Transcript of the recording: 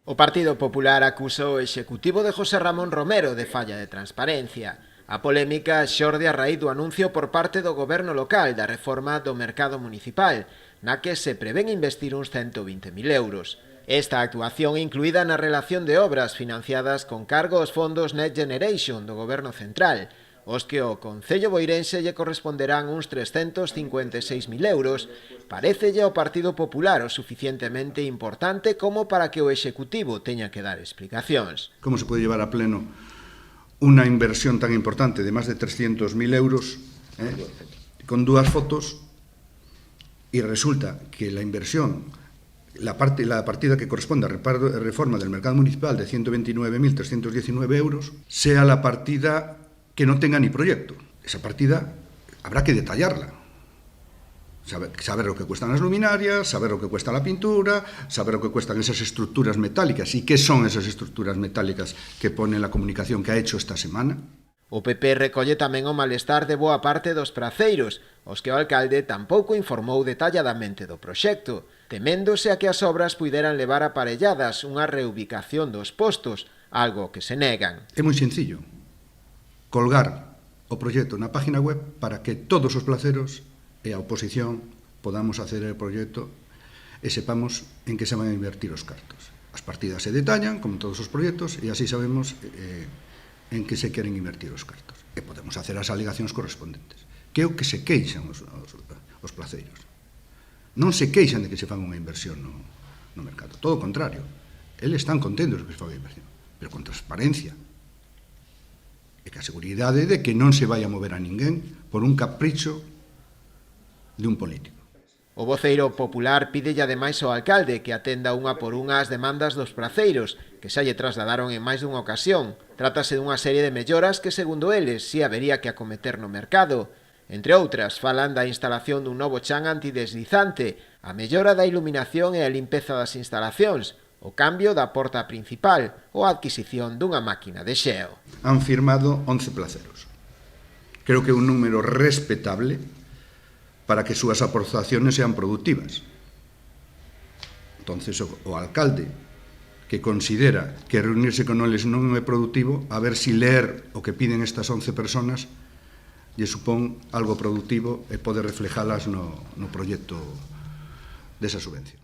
O Partido Popular acusou o executivo de José Ramón Romero de falla de transparencia. A polémica xorde a raíz do anuncio por parte do goberno local da reforma do mercado municipal, na que se prevén investir uns 120.000 euros. Esta actuación incluída na relación de obras financiadas con cargo aos fondos Next Generation do goberno central, os que ao Concello Boirense lle corresponderán uns 356.000 euros, parécelle ao Partido Popular o suficientemente importante como para que o Executivo teña que dar explicacións. Como se pode llevar a pleno unha inversión tan importante de máis de 300.000 euros con dúas fotos e resulta que la inversión, la partida que corresponde a reforma del mercado municipal de 129.319 euros sea la partida que no tenga ni proyecto. Esa partida habrá que detallarla. Saber lo que cuestan las luminarias, saber lo que cuesta la pintura, saber lo que cuestan esas estructuras metálicas y qué son esas estructuras metálicas que pone la comunicación que ha hecho esta semana. O PP recolle tamén o malestar de boa parte dos praceiros, os que o alcalde tampouco informou detalladamente do proxecto, teméndose a que as obras puideran levar aparelladas unha reubicación dos postos, algo que se negan. É moi sencillo. Colgar o proxecto na página web para que todos os placeros e a oposición podamos hacer o proxecto e sepamos en que se van a invertir os cartos. As partidas se detallan, como todos os proxectos, e así sabemos en que se queren invertir os cartos. E podemos hacer as alegacións correspondentes. Que é o que se queixan os placeiros. Non se queixan de que se fan unha inversión no mercado. Todo o contrario. Eles están contentos de que se faga a inversión. Pero con transparencia. E que a seguridade de que non se vai a mover a ninguén por un capricho de un político. O voceiro popular pídelle ademais ao alcalde que atenda unha por unha as demandas dos praceiros, que xa lle trasladaron en máis dunha ocasión. Trátase dunha serie de melloras que, segundo eles, si habería que acometer no mercado. Entre outras, falan da instalación dun novo chan antideslizante, a mellora da iluminación e a limpeza das instalacións, o cambio da porta principal ou a adquisición dunha máquina de xeo. Han firmado 11 placeros. Creo que é un número respetable para que súas aportaciones sean productivas. Entonces, o alcalde que considera que reunirse con eles non é productivo, a ver si leer o que piden estas 11 personas lle supón algo productivo e pode reflejalas no proxecto desa subvención.